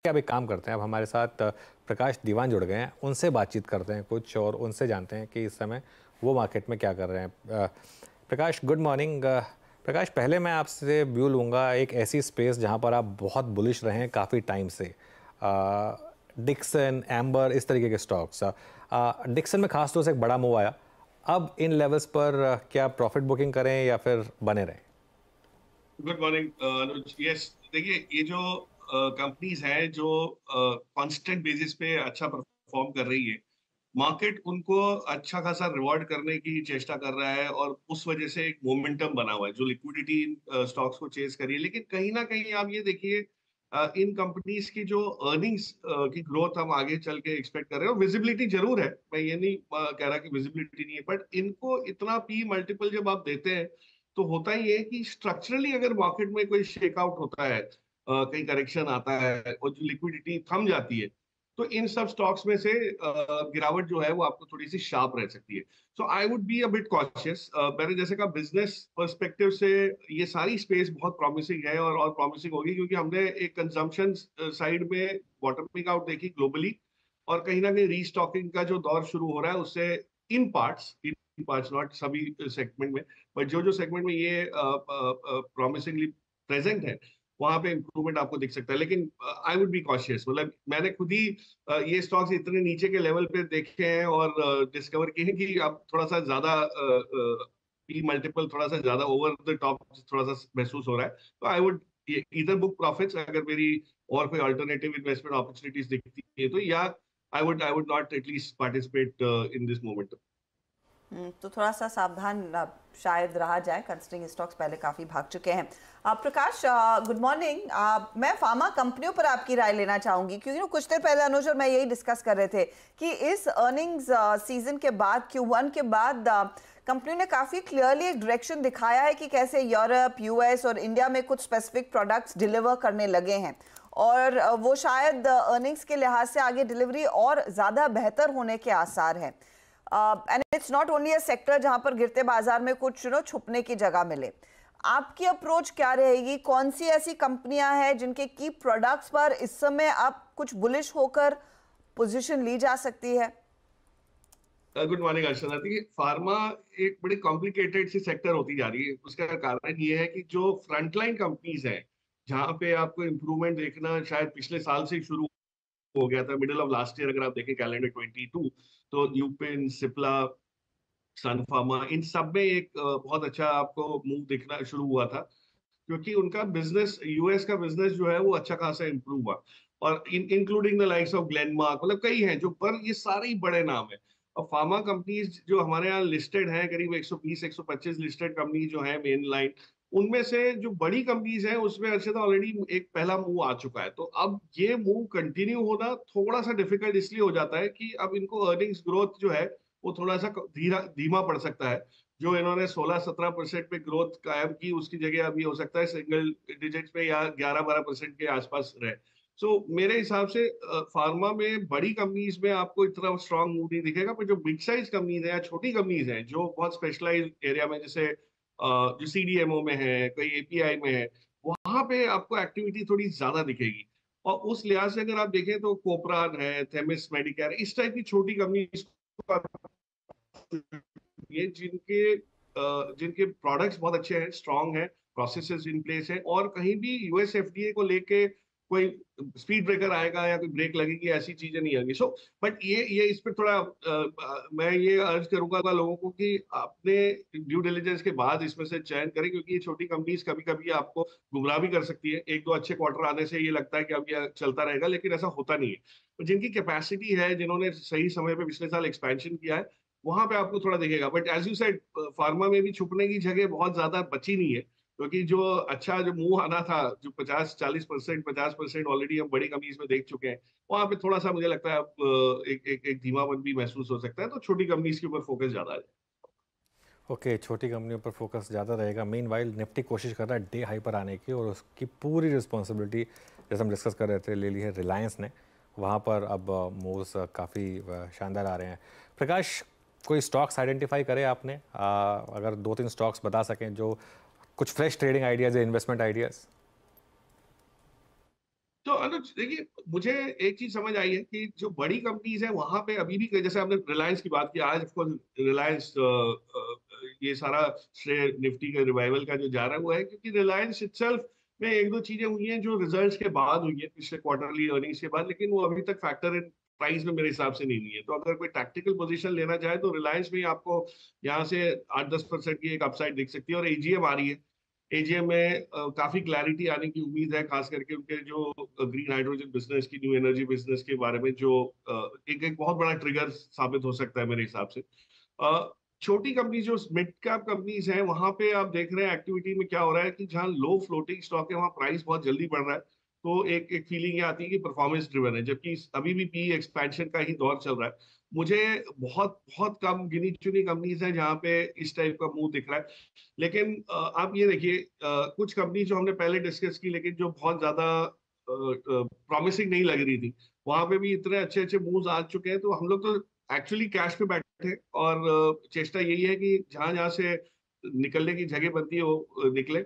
आप एक काम करते हैं, अब हमारे साथ प्रकाश दीवान जुड़ गए हैं, उनसे बातचीत करते हैं कुछ और उनसे जानते हैं कि इस समय वो मार्केट में क्या कर रहे हैं। प्रकाश, गुड मॉर्निंग। प्रकाश, पहले मैं आपसे व्यू लूँगा एक ऐसी स्पेस जहाँ पर आप बहुत बुलिश रहे हैं काफ़ी टाइम से, डिक्सन, एम्बर, इस तरीके के स्टॉक्स। डिक्सन में खास तौर से एक बड़ा मूव आया, अब इन लेवल्स पर क्या प्रॉफिट बुकिंग करें या फिर बने रहें? गुड मॉर्निंग अनुज। यस, देखिए ये जो कंपनीज हैं जो कांस्टेंट बेसिस पे अच्छा परफॉर्म कर रही है, मार्केट उनको अच्छा खासा रिवॉर्ड करने की चेष्टा कर रहा है और उस वजह से एक मोमेंटम बना हुआ है जो लिक्विडिटी स्टॉक्स को चेज करी है। लेकिन कहीं ना कहीं आप ये देखिए, इन कंपनीज की जो अर्निंग्स की ग्रोथ हम आगे चल के एक्सपेक्ट कर रहे हैं, और विजिबिलिटी जरूर है, मैं ये नहीं कह रहा कि विजिबिलिटी नहीं है, बट इनको इतना पी मल्टीपल जब आप देते हैं तो होता ही है कि स्ट्रक्चरली अगर मार्केट में कोई शेकआउट होता है, कहीं करेक्शन आता है और जो लिक्विडिटी थम जाती है, तो इन सब स्टॉक्स में से गिरावट जो है वो आपको थोड़ी सी शार्प रह सकती है। So I would be a bit cautious. मैंने जैसे कहा, बिजनेस पर्सपेक्टिव से ये सारी स्पेस बहुत प्रॉमिसिंग है और प्रॉमिसिंग होगी, क्योंकि हमने एक कंजम्पशन साइड में बॉटमिंग आउट देखी ग्लोबली, और कहीं ना कहीं रीस्टॉकिंग का जो दौर शुरू हो रहा है उससे इन पार्ट्स नॉट सभी सेगमेंट में, बट जो जो सेगमेंट में ये प्रॉमिसिंगली प्रेजेंट है, वहां पे इंप्रूवमेंट आपको दिख सकता है। लेकिन आई वुड बी कॉशियस। मतलब मैंने खुद ही ये स्टॉक्स इतने नीचे के लेवल पे देखे हैं और डिस्कवर किए हैं कि अब थोड़ा सा ज्यादा पी मल्टीपल थोड़ा सा ज्यादा ओवर द टॉप थोड़ा सा महसूस हो रहा है। तो आई वुड इधर बुक प्रॉफिट्स अगर मेरी और कोई अल्टरनेटिव इन्वेस्टमेंट अपॉर्चुनिटीज दिखती है तो, या आई would not at least participate in this moment. तो थोड़ा सा सावधान शायद रहा जाए, कंसिडरिंग स्टॉक्स पहले काफ़ी भाग चुके हैं। प्रकाश, गुड मॉर्निंग। मैं फार्मा कंपनियों पर आपकी राय लेना चाहूंगी, क्योंकि कुछ देर पहले अनुज और मैं यही डिस्कस कर रहे थे कि इस अर्निंग्स सीजन के बाद, Q1 के बाद, कंपनी ने काफ़ी क्लियरली एक डायरेक्शन दिखाया है कि कैसे यूरोप, यूएस और इंडिया में कुछ स्पेसिफिक प्रोडक्ट्स डिलीवर करने लगे हैं, और वो शायद अर्निंग्स के लिहाज से आगे डिलीवरी और ज़्यादा बेहतर होने के आसार हैं। And it's not only a sector जहां पर गिरते बाजार में कुछ छुपने की जगह मिले। आपकी अप्रोच क्या रहेगी? कौन सी ऐसी कंपनियां हैं जिनके की प्रोडक्ट्स पर इस समय आप कुछ बुलिश होकर पोजीशन ली जा सकती है? गुड मॉर्निंग अर्चना। देखिए, फार्मा एक बड़ी कॉम्प्लिकेटेड सी सेक्टर होती जा रही है। उसका कारण ये है कि जो फ्रंटलाइन कंपनीज हैं, जहां पे आपको इम्प्रूवमेंट देखना शायद पिछले साल से शुरू हो गया था, मिडिल ऑफ लास्ट ईयर अगर आप देखें कैलेंडर 22, तो ल्यूपिन, सिप्ला, सन फार्मा, इन सब में एक बहुत अच्छा आपको मूव दिखना शुरू हुआ था, क्योंकि उनका बिजनेस, यूएस का बिजनेस जो है वो अच्छा खासा इंप्रूव हुआ, और including the likes of Glenmark, मतलब कई हैं जो, पर ये सारे ही बड़े नाम है। और फार्मा कंपनीज जो हमारे यहाँ लिस्टेड हैं, करीब 120-125 लिस्टेड कंपनी जो है मेन लाइन, उनमें से जो बड़ी कंपनीज हैं उसमें अर्षिता ऑलरेडी एक पहला मूव आ चुका है। तो अब ये मूव कंटिन्यू होना थोड़ा सा डिफिकल्ट इसलिए हो जाता है कि अब इनको अर्निंग्स ग्रोथ जो है वो थोड़ा सा धीमा पड़ सकता है। जो इन्होंने 16-17% पे ग्रोथ कायम की, उसकी जगह अभी हो सकता है सिंगल डिजिट पे या 11-12% के आसपास रहे। मेरे हिसाब से फार्मा में बड़ी कंपनीज में आपको इतना स्ट्रांग मूव नहीं दिखेगा, पर जो मिड साइज कंपनीज है या छोटी कंपनीज हैं जो बहुत स्पेशलाइज एरिया में, जैसे जो सीडीएमओ में है, कई एपीआई में है, वहां पे आपको एक्टिविटी थोड़ी ज्यादा दिखेगी। और उस लिहाज से अगर आप देखें तो कोपरान है, थेमिस मेडिकेयर, इस टाइप की छोटी कंपनी ये जिनके प्रोडक्ट्स बहुत अच्छे हैं, स्ट्रांग है, प्रोसेसेस इन प्लेस है, और कहीं भी यूएस एफडीए को लेके कोई स्पीड ब्रेकर आएगा या कोई ब्रेक लगेगी, ऐसी चीजें नहीं आएंगी। बट ये इस पे थोड़ा मैं ये अर्ज करूंगा लोगों को कि अपने ड्यू डिलिजेंस के बाद इसमें से चयन करें, क्योंकि ये छोटी कंपनीज कभी कभी आपको गुमराह भी कर सकती है। एक दो अच्छे क्वार्टर आने से ये लगता है कि अब ये चलता रहेगा, लेकिन ऐसा होता नहीं है। तो जिनकी कैपेसिटी है, जिन्होंने सही समय पे पिछले साल एक्सपेंशन किया है, वहां पे आपको थोड़ा दिखेगा। But as you said, pharma में भी छुपने की जगह बहुत ज्यादा बची नहीं है, क्योंकि जो अच्छा जो मुंह आना था, जो 50-40%, 50% ऑलरेडी हम बड़ी कंपनीज में देख चुके हैं, वहां पे थोड़ा सा मुझे लगता है अब एक धीमापन भी महसूस हो सकता है। तो छोटी कंपनीज के ऊपर फोकस ज्यादा है। ओके, छोटी कंपनियों पर फोकस ज़्यादा रहेगा। मीनवाइल निफ्टी कोशिश कर रहा है डे हाई पर आने की, और उसकी पूरी रिस्पॉन्सिबिलिटी, जैसे हम डिस्कस कर रहे थे, ले ली है रिलायंस ने। वहाँ पर अब मूव्स काफ़ी शानदार आ रहे हैं। प्रकाश, कोई स्टॉक्स आइडेंटिफाई करे आपने? अगर 2-3 स्टॉक्स बता सकें जो कुछ फ्रेश ट्रेडिंग आइडियाज़ या इन्वेस्टमेंट आइडियाज़। तो अनुज देखिए, मुझे एक चीज समझ आई है कि जो बड़ी कंपनीज है वहां पे अभी भी, जैसे आपने रिलायंस की बात की, आज ऑफकोर्स रिलायंस ये सारा श्रेय निफ्टी के रिवाइवल का जो जा रहा है वो है क्योंकि रिलायंस इटसेल्फ में एक दो चीजें हुई हैं जो रिजल्ट्स के बाद हुई है, पिछले क्वार्टरली अर्निंग्स के बाद, लेकिन वो अभी तक फैक्टर इन प्राइस में मेरे हिसाब से नहीं हुई है। तो अगर कोई टैक्टिकल पोजीशन लेना चाहे तो रिलायंस में आपको यहाँ से 8-10% की एक अपसाइड दिख सकती है। और एजीएम आ रही है, एजीएम में काफी क्लैरिटी आने की उम्मीद है, खास करके उनके जो ग्रीन हाइड्रोजन बिजनेस की, न्यू एनर्जी बिजनेस के बारे में, जो एक एक बहुत बड़ा ट्रिगर साबित हो सकता है मेरे हिसाब से। छोटी कंपनी जो मिड कैप कंपनीज हैं वहां पे आप देख रहे हैं एक्टिविटी में क्या हो रहा है कि जहां लो फ्लोटिंग स्टॉक है वहां प्राइस बहुत जल्दी बढ़ रहा है। तो एक एक फीलिंग ये आती है कि परफॉर्मेंस ड्रिवन है, जबकि अभी भी पी एक्सपेंशन का ही दौर चल रहा है। मुझे बहुत बहुत कम गिनी चुनी कंपनीज है जहां पे इस टाइप का मूव दिख रहा है। लेकिन आप ये देखिए, कुछ कंपनी जो हमने पहले डिस्कस की लेकिन जो बहुत ज्यादा प्रॉमिसिंग नहीं लग रही थी, वहां पे भी इतने अच्छे अच्छे मूव्स आ चुके हैं। तो हम लोग तो एक्चुअली कैश पे बैठे हैं और चेष्टा यही है कि जहां जहां से निकलने की जगह बनती है वो निकले।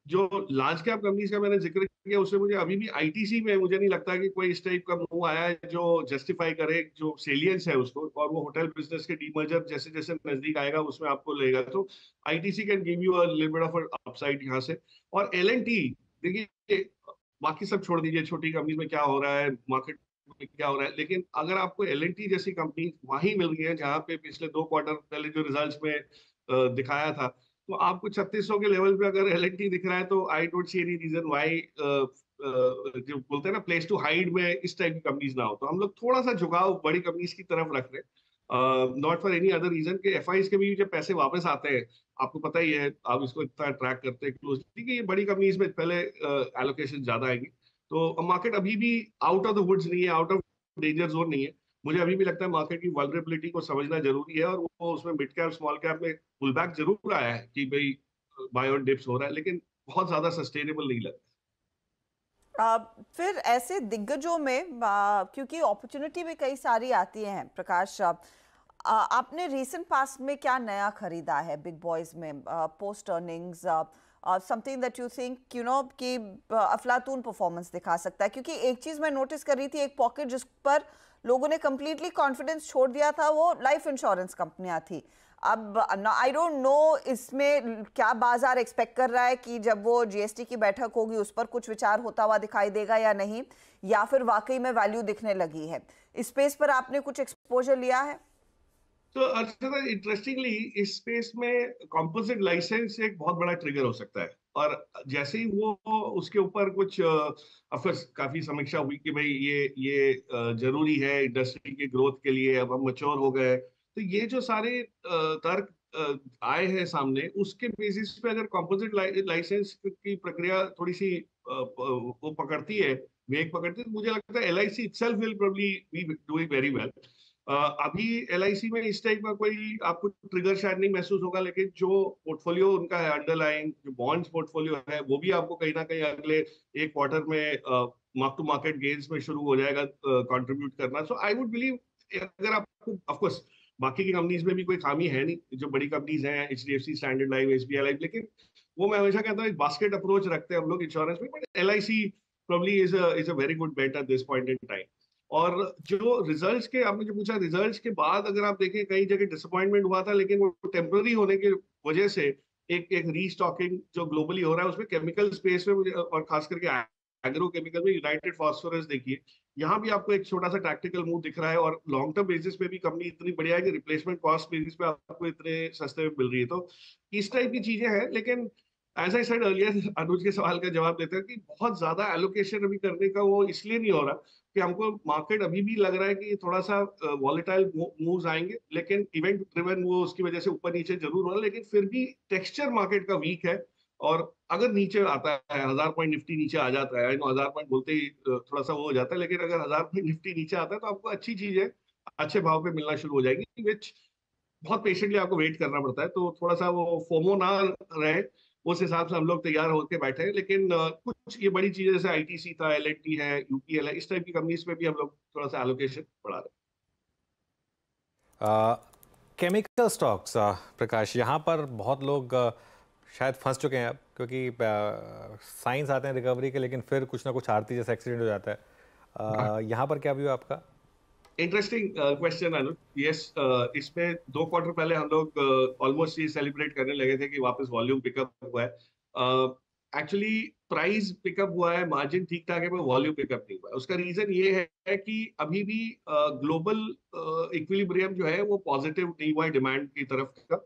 जो लार्ज कैप कंपनीज का मैंने जिक्र किया उसमें मुझे अभी भी आईटीसी में मुझे नहीं लगता कि कोई इस टाइप का मूव आया है जो जस्टिफाई करे जो सेलियंस है उसको, और वो होटल बिजनेस के डीमर्जर जैसे जैसे नजदीक आएगा उसमें आपको लेगा। तो ITC can give you a little bit of upside यहाँ से। और एलएनटी देखिए, बाकी सब छोड़ दीजिए, छोटी कंपनी में क्या हो रहा है, मार्केट में क्या हो रहा है, लेकिन अगर आपको एलएनटी जैसी कंपनी वहीं मिल रही है जहां पे पिछले 2 क्वार्टर पहले जो रिजल्ट्स में दिखाया था, तो आपको 3600 के लेवल पे अगर एलएनटी दिख रहा है तो I don't see any reason why जो बोलते हैं ना प्लेस टू हाइड में इस टाइप की कंपनीज ना हो। तो हम लोग थोड़ा सा झुकाव बड़ी कंपनीज की तरफ रख रहे हैं, not for any other reason के एफआईज के भी जब पैसे वापस आते हैं, आपको पता ही है, आप इसको इतना ट्रैक करते हैं क्लोजली कि ये बड़ी कंपनीज में पहले एलोकेशन ज्यादा आएगी। तो मार्केट अभी भी आउट ऑफ द वुड्स नहीं है, आउट ऑफ डेंजर जोन नहीं है। मुझे अभी भी लगता है मार्केट की वल्नरेबिलिटी को समझना जरूरी है, और वो उसमें मिड कैप स्मॉल कैप में पुल बैक जरूर आया है कि भाई बाय ऑन डिप्स हो रहा है, लेकिन बहुत ज्यादा सस्टेनेबल नहीं लगता। फिर ऐसे दिग्गजों में क्योंकि अपॉर्चुनिटी भी कई सारी आती हैं प्रकाश, आपने रीसेंट पास्ट में क्या नया खरीदा है बिग बॉयज में post earnings, something that you think you know कि अफलातून परफॉर्मेंस दिखा सकता है? क्योंकि एक चीज मैं नोटिस कर रही थी, एक पॉकेट जिस पर लोगों ने कंप्लीटली कॉन्फिडेंस छोड़ दिया था वो लाइफ इंश्योरेंस कंपनियां थी। अब आई डोंट नो इसमें क्या बाजार एक्सपेक्ट कर रहा है कि जब वो जीएसटी की बैठक होगी उस पर कुछ विचार होता हुआ दिखाई देगा या नहीं, या फिर वाकई में वैल्यू दिखने लगी है। इस स्पेस पर आपने कुछ एक्सपोजर लिया है? तो अच्छा, इंटरेस्टिंगली इस स्पेस में कंपोजिट लाइसेंस एक बहुत बड़ा ट्रिगर हो सकता है। और जैसे ही वो उसके ऊपर कुछ ऑफकोर्स काफी समीक्षा हुई कि भाई ये जरूरी है इंडस्ट्री के ग्रोथ के लिए, अब हम मैच्योर हो गए, तो ये जो सारे तर्क आए हैं सामने, उसके बेसिस पे अगर कंपोजिट लाइसेंस की प्रक्रिया थोड़ी सी वो पकड़ती है, वेग पकड़ती है, तो मुझे लगता है LIC itself will probably be doing very well. अभी एलआईसी में इस टाइप का कोई आपको ट्रिगर शायद नहीं महसूस होगा, लेकिन जो पोर्टफोलियो उनका है अंडरलाइंग जो बॉन्ड्स पोर्टफोलियो है, वो भी आपको कहीं ना कहीं अगले एक क्वार्टर में मार्क टू मार्केट गेन्स में शुरू हो जाएगा कंट्रीब्यूट करना। सो आई वुड बिलीव, अगर आपको ऑफकोर्स बाकी की कंपनीज में भी कोई खामी है नहीं, जो बड़ी कंपनीज हैं HDFC, standard life, SBI life, लेकिन वो मैं हमेशा कहता हूँ एक बास्केट अप्रोच रखते हैं हम लोग इंश्योरेंस में, but LIC probably is a very good bet at this point in time. और जो रिजल्ट्स के आपने जो पूछा, रिजल्ट्स के बाद अगर आप देखें कई जगह डिसअपॉइंटमेंट हुआ था, लेकिन वो टेम्पररी होने की वजह से एक एक रीस्टॉकिंग जो ग्लोबली हो रहा है उसमें केमिकल स्पेस में मुझे, और खास करके एग्रो केमिकल में यूनाइटेड फास्फोरस देखिए, यहाँ भी आपको एक छोटा सा टैक्टिकल मूव दिख रहा है, और लॉन्ग टर्म बेसिस पे भी कंपनी इतनी बढ़िया है कि रिप्लेसमेंट कॉस्ट बेसिस पे आपको इतने सस्ते में मिल रही है। तो इस टाइप की चीजें हैं, लेकिन एज आई सेड अर्लियर, अनुज के सवाल का जवाब देते हैं कि बहुत ज्यादा एलोकेशन अभी करने का वो इसलिए नहीं हो रहा कि हमको मार्केट अभी भी लग रहा है कि थोड़ा सा वॉलेटाइल मूव्स आएंगे, लेकिन इवेंट ड्रिवन वो उसकी वजह से ऊपर नीचे जरूर हो रहा है, लेकिन फिर भी टेक्सचर मार्केट का वीक है। और अगर नीचे आता है 1000 पॉइंट निफ्टी नीचे आ जाता है, 1000 पॉइंट बोलते ही थोड़ा सा वो हो जाता है, लेकिन अगर 1000 पॉइंट निफ्टी नीचे आता है तो आपको अच्छी चीज है, अच्छे भाव पे मिलना शुरू हो जाएगी, विच बहुत पेशेंटली आपको वेट करना पड़ता है। तो थोड़ा सा वो फोमो ना रहे, उस हिसाब से हम लोग तैयार होकर बैठे हैं। लेकिन कुछ ये बड़ी चीजें जैसे आईटीसी था, एलएनटी है, यूपीएल है, इस टाइप की कंपनीज पे भी हम लोग थोड़ा सा एलोकेशन बढ़ा रहे हैं। केमिकल स्टॉक्स प्रकाश, यहाँ पर बहुत लोग शायद फंस चुके हैं क्योंकि साइंस आते हैं रिकवरी के, लेकिन फिर कुछ ना कुछ आरती जैसा एक्सीडेंट हो जाता है। यहाँ पर क्या व्यू है आपका? इंटरेस्टिंग क्वेश्चन अनुज। यस, इसमें 2 क्वार्टर पहले हम लोग ऑलमोस्ट ये सेलिब्रेट करने लगे थे कि वापस वॉल्यूम पिकअप हुआ है। एक्चुअली प्राइस पिकअप हुआ है, मार्जिन ठीक ठाक है, पर वॉल्यूम पिकअप नहीं हुआ है। उसका रीजन ये है कि अभी भी ग्लोबल इक्विलिब्रियम जो है वो पॉजिटिव नहीं हुआ है डिमांड की तरफ का।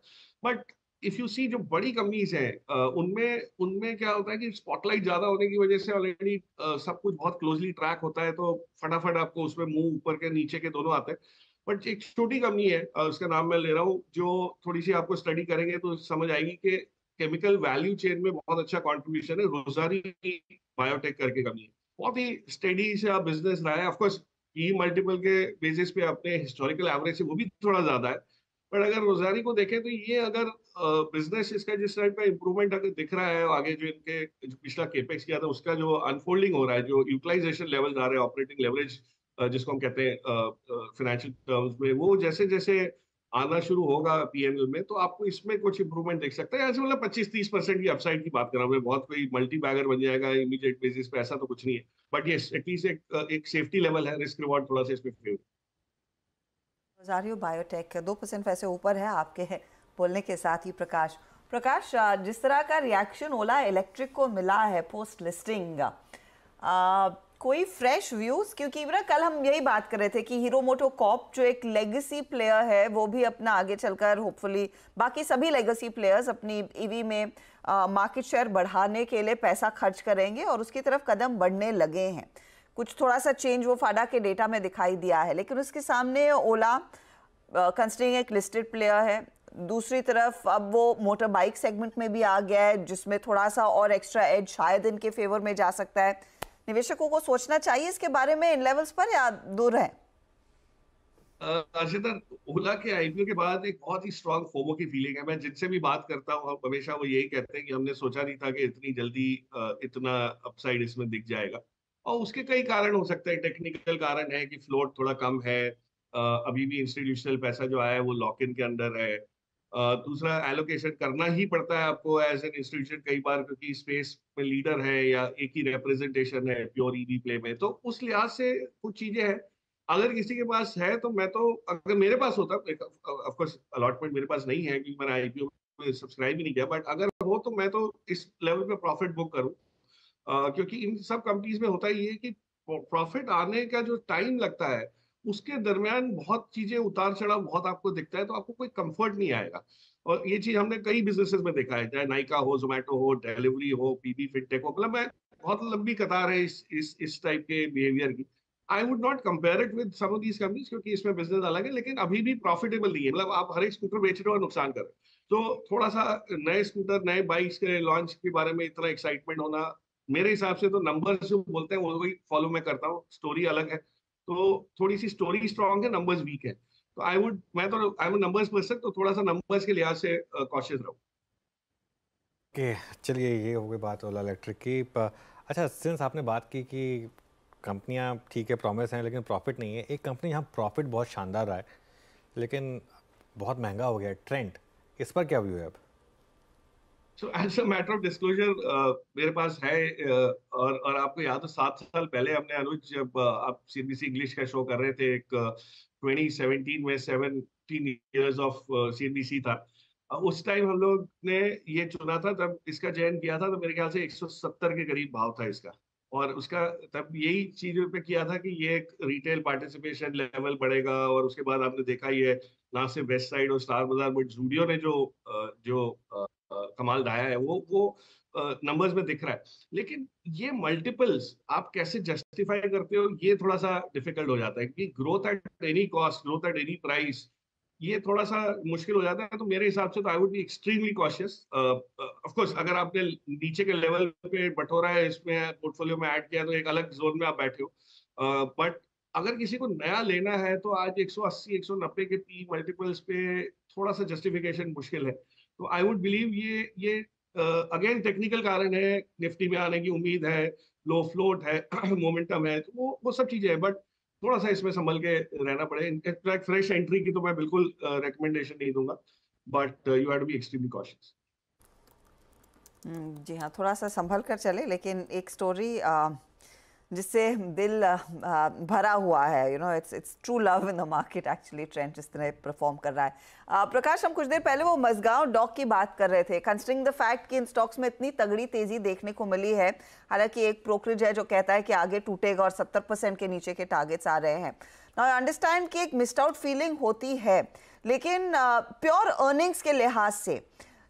बट इफ यू सी जो बड़ी कंपनीज हैं उनमें उनमें क्या होता है कि स्पॉटलाइट ज्यादा होने की वजह से ऑलरेडी सब कुछ बहुत क्लोजली ट्रैक होता है, तो फटाफट आपको उसमें मुंह ऊपर के नीचे के दोनों आते हैं। बट एक छोटी कंपनी है, उसका नाम मैं ले रहा हूँ, जो थोड़ी सी आपको स्टडी करेंगे तो समझ आएगी कि केमिकल वैल्यू चेन में बहुत अच्छा कॉन्ट्रीब्यूशन है। रोजारी बायोटेक करके कंपनी है, बहुत ही स्टेडी से बिजनेस रहा है। ऑफकोर्स ई मल्टीपल के बेसिस पे अपने हिस्टोरिकल एवरेज से वो भी थोड़ा ज्यादा है। पर अगर रोजारी को देखें तो ये अगर बिजनेस इसका जिस टाइप का इंप्रूवमेंट अगर दिख रहा है, आगे जो इनके जो पिछला केपेक्स किया था उसका जो अनफोल्डिंग हो रहा है, जो यूटिलाइजेशन लेवल आ रहे हैं, ऑपरेटिंग लेवरेज जिसको हम कहते हैं फाइनेंशियल टर्म्स में, वो जैसे जैसे आना शुरू होगा पीएनएल में, तो आपको इसमें कुछ इंप्रूवमेंट देख सकते हैं। ऐसे मतलब 25-30% की अपसाइड की बात कर रहा हूँ मैं, बहुत कोई मल्टी बैगर बन जाएगा इमीडिएट बेसिस पे, ऐसा तो कुछ नहीं है। बट ये एटलीस्ट एक सेफ्टी लेवल है, रिस्क रिवॉर्ड थोड़ा सा इसमें फेवर। रोजारियो बायोटेक 2% वैसे ऊपर है आपके बोलने के साथ ही। प्रकाश, जिस तरह का रिएक्शन ओला इलेक्ट्रिक को मिला है पोस्ट लिस्टिंग, कोई फ्रेश व्यूज? क्योंकि ना कल हम यही बात कर रहे थे कि हीरो मोटो कॉर्प जो एक लेगेसी प्लेयर है वो भी अपना आगे चलकर होपफुली बाकी सभी लेगेसी प्लेयर्स अपनी ईवी में मार्केट शेयर बढ़ाने के लिए पैसा खर्च करेंगे और उसकी तरफ कदम बढ़ने लगे हैं। कुछ थोड़ा सा चेंज वो फाडा के डेटा में दिखाई दिया है, लेकिन उसके सामने ओला कंसिडरिंग एक लिस्टेड प्लेयर है, दूसरी तरफ अब वो मोटर बाइक सेगमेंट में भी आ गया है जिसमें थोड़ा सा और एक्स्ट्रा एज शायद इनके फेवर में जा सकता है। निवेशकों को सोचना चाहिए इसके बारे में इन लेवल्स पर, या दूर है? अर्षिता, ओला के आईपीओ के बाद एक बहुत ही स्ट्रांग फोमो की फीलिंग है। मैं जिनसे भी बात करता हूँ हमेशा वो यही कहते हैं कि हमने सोचा नहीं था कि इतनी जल्दी इतना अपसाइड इसमें दिख जाएगा। और उसके कई कारण हो सकते हैं। टेक्निकल कारण है कि फ्लोट थोड़ा कम है, अभी भी इंस्टीट्यूशनल पैसा जो आया है वो लॉक इन के अंडर है। दूसरा, एलोकेशन करना ही पड़ता है आपको एज एन इंस्टीट्यूशन कई बार, क्योंकि स्पेस में लीडर है या एक ही रिप्रेजेंटेशन है प्योर ईवी प्ले में, तो उस लिहाज से कुछ चीजें हैं। अगर किसी के पास है तो मैं तो, अगर मेरे पास होता, ऑफ कोर्स अलॉटमेंट मेरे पास नहीं है क्योंकि मैंने आईपीओ में सब्सक्राइब ही नहीं किया, बट अगर हो तो मैं तो इस लेवल पे प्रॉफिट बुक करूं। क्योंकि इन सब कंपनीज में होता ही है कि प्रॉफिट आने का जो टाइम लगता है उसके दरमियान बहुत चीजें उतार चढ़ाव बहुत आपको दिखता है, तो आपको कोई कंफर्ट नहीं आएगा। और ये चीज हमने कई बिजनेसेस में देखा है, चाहे नाइका हो, जोमेटो हो, डिलीवरी हो, पीबी फिनटेक हो, मतलब मैं बहुत लंबी कतार है इस टाइप के बिहेवियर की। I would not compare it with some of these companies, क्योंकि इसमें बिजनेस अलग है, लेकिन अभी भी प्रॉफिटेबल नहीं है। मतलब आप हर एक स्कूटर बेच रहे हो और नुकसान कर रहे हो, तो थोड़ा सा नए स्कूटर नए बाइक्स के लॉन्च के बारे में इतना एक्साइटमेंट होना, मेरे हिसाब से तो नंबर्स जो बोलते हैं वो ही फॉलो मैं करता हूँ। स्टोरी अलग है, तो थोड़ी सी स्टोरी स्ट्रांग है, नंबर्स वीक है, तो मैं तो आई एम नंबर्स पर्सन, तो थोड़ा सा नंबर्स के लिहाज से कॉशियस रहूँ। ओके, चलिए ये हो गई बात ओला इलेक्ट्रिक की। अच्छा, सिंस आपने बात की कि कंपनियां ठीक है प्रॉमिस हैं लेकिन प्रॉफिट नहीं है, एक कंपनी यहाँ प्रॉफिट बहुत शानदार रहा है लेकिन बहुत महंगा हो गया है, ट्रेंट, इस पर क्या व्यू है अब? So as a matter of disclosure मेरे पास है, और आपको याद हो 7 साल पहले हमने अनुज, जब आप सीबीसी इंग्लिश का शो कर रहे थे, एक 2017 में 17 इयर्स ऑफ सीबीसी था, उस टाइम हम लोग ने ये चुना था, तब इसका चयन किया था, तो मेरे ख्याल से 170 के करीब भाव था इसका। और उसका तब यही चीजों पे किया था कि ये एक रिटेल पार्टिसिपेशन लेवल बढ़ेगा, और उसके बाद आपने देखा ही है ना, सिर्फ वेस्ट साइड और स्टार बाजार, बट जूडियो ने जो कमाल ढाया है वो नंबर्स में दिख रहा है। लेकिन ये मल्टीपल्स आप कैसे जस्टिफाई करते हो, ये थोड़ा सा डिफिकल्ट हो जाता है, क्योंकि growth at any cost, growth at any price, ये थोड़ा सा मुश्किल हो जाता है। तो मेरे हिसाब से तो आई would B extremely cautious. Of course अगर आपने नीचे के लेवल पे बटोरा है, इसमें पोर्टफोलियो में ऐड किया, तो एक अलग जोन में आप बैठे हो। बट अगर किसी को नया लेना है तो आज 180 190 के पी मल्टीपल्स पे थोड़ा सा जस्टिफिकेशन मुश्किल है। तो आई वुड बिलीव ये अगेन टेक्निकल कारण है, निफ्टी में आने की उम्मीद है, लो फ्लोट है, मोमेंटम है, तो वो सब चीजें हैं। बट थोड़ा सा इसमें संभल के रहना पड़े। इनफैक्ट फ्रेश एंट्री की तो मैं बिल्कुल रिकमेंडेशन नहीं दूंगा, but you have to be extremely cautious. जी हाँ, थोड़ा सा संभल कर चले, लेकिन एक स्टोरी जिससे दिल भरा हुआ है, you know, it's true love in the market actually. Trend जिस तरह परफॉर्म कर रहा है। प्रकाश, हम कुछ देर पहले वो मज़गांव डॉक की बात कर रहे थे, कंसिडरिंग द फैक्ट कि इन स्टॉक्स में इतनी तगड़ी तेजी देखने को मिली है। हालांकि एक ब्रोकरेज है जो कहता है कि आगे टूटेगा और 70% के नीचे के टारगेट्स आ रहे हैं। नाउ आई अंडरस्टैंड कि एक मिस्ड आउट फीलिंग होती है, लेकिन प्योर अर्निंग्स के लिहाज से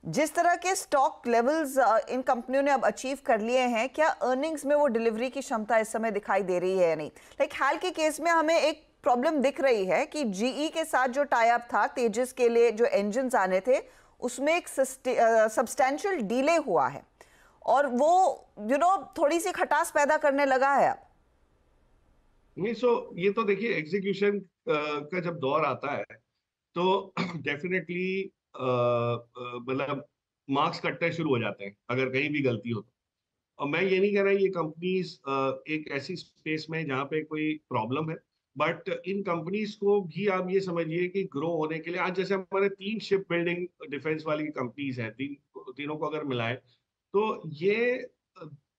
जिस तरह के स्टॉक लेवल्स इन कंपनियों ने अब अचीव कर लिए हैं, क्या अर्निंग्स में वो डिलीवरी की क्षमता इस समय दिखाई दे रही है या नहीं? लाइक हाल के केस में हमें एक प्रॉब्लम दिख रही है कि जीई के साथ जो टाई अप था तेजस के लिए, जो इंजन्स आने थे, उसमें एक सब्सटैंशियल डिले हुआ है और वो थोड़ी सी खटास पैदा करने लगा है अब। नहीं, ये तो देखिए, एग्जीक्यूशन का जब दौर आता है तो डेफिनेटली मतलब मार्क्स कटने शुरू हो जाते हैं अगर कहीं भी गलती हो तो। और मैं ये नहीं कह रहा ये कंपनीज एक ऐसी स्पेस में जहाँ पे कोई प्रॉब्लम है, बट इन कंपनीज को भी आप ये समझिए कि ग्रो होने के लिए, आज जैसे हमारे 3 शिप बिल्डिंग डिफेंस वाली कंपनीज हैं, तीनों को अगर मिलाएं तो ये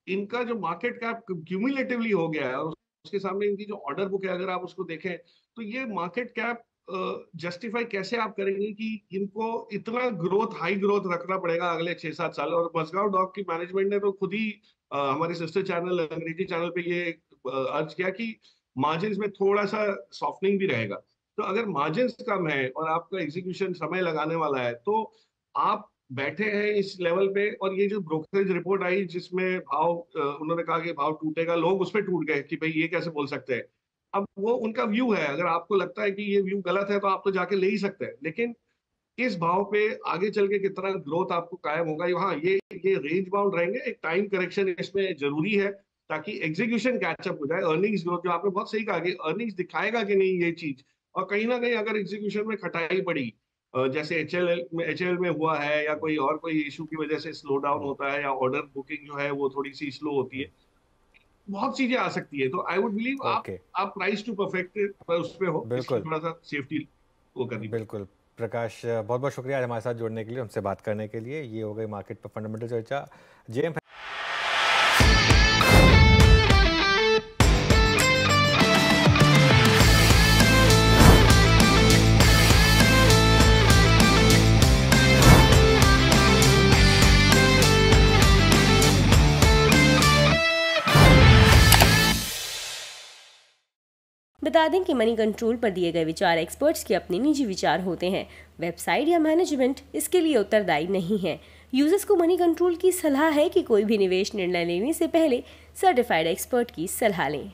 इनका जो मार्केट कैप क्यूमुलेटिवली हो गया है और उसके सामने इनकी जो ऑर्डर बुक है अगर आप उसको देखें तो ये मार्केट कैप जस्टिफाई कैसे आप करेंगे कि इनको इतना ग्रोथ, हाई ग्रोथ रखना पड़ेगा अगले 6-7 साल। और मज़गांव डॉक की मैनेजमेंट ने तो खुद ही हमारे सिस्टर चैनल, अंग्रेजी चैनल पे ये अर्ज किया कि मार्जिन में थोड़ा सा सॉफ्टनिंग भी रहेगा। तो अगर मार्जिन कम है और आपका एग्जीक्यूशन समय लगाने वाला है तो आप बैठे हैं इस लेवल पे। और ये जो ब्रोकरेज रिपोर्ट आई जिसमें भाव उन्होंने कहा कि भाव टूटेगा, लोग उस पर टूट गए कि भाई ये कैसे बोल सकते हैं। अब वो उनका व्यू है, अगर आपको लगता है कि ये व्यू गलत है तो आप तो जाके ले ही सकते हैं, लेकिन इस भाव पे आगे चल के कितना ग्रोथ आपको कायम होगा, हाँ ये रेंज बाउंड रहेंगे। एक टाइम करेक्शन इसमें जरूरी है ताकि एग्जीक्यूशन कैचअप हो जाए। अर्निंग्स ग्रोथ जो आपने बहुत सही कहा कि अर्निंग्स दिखाएगा कि नहीं ये चीज, और कहीं ना कहीं अगर एग्जीक्यूशन में खटाई पड़ी जैसे एचएल में हुआ है या कोई इशू की वजह से स्लो डाउन होता है या ऑर्डर बुकिंग जो है वो थोड़ी सी स्लो होती है, बहुत चीजें आ सकती है। तो आई वुड बिलीव आप प्राइस टू परफेक्ट उस पे हो, बिल्कुल थोड़ा सा सेफ्टी वो करनी। बिल्कुल प्रकाश, बहुत बहुत शुक्रिया हमारे साथ जुड़ने के लिए, हमसे बात करने के लिए। ये हो गई मार्केट पर फंडामेंटल चर्चा। जेएम बता दें कि मनी कंट्रोल पर दिए गए विचार एक्सपर्ट्स के अपने निजी विचार होते हैं। वेबसाइट या मैनेजमेंट इसके लिए उत्तरदायी नहीं है। यूजर्स को मनी कंट्रोल की सलाह है कि कोई भी निवेश निर्णय लेने से पहले सर्टिफाइड एक्सपर्ट की सलाह लें।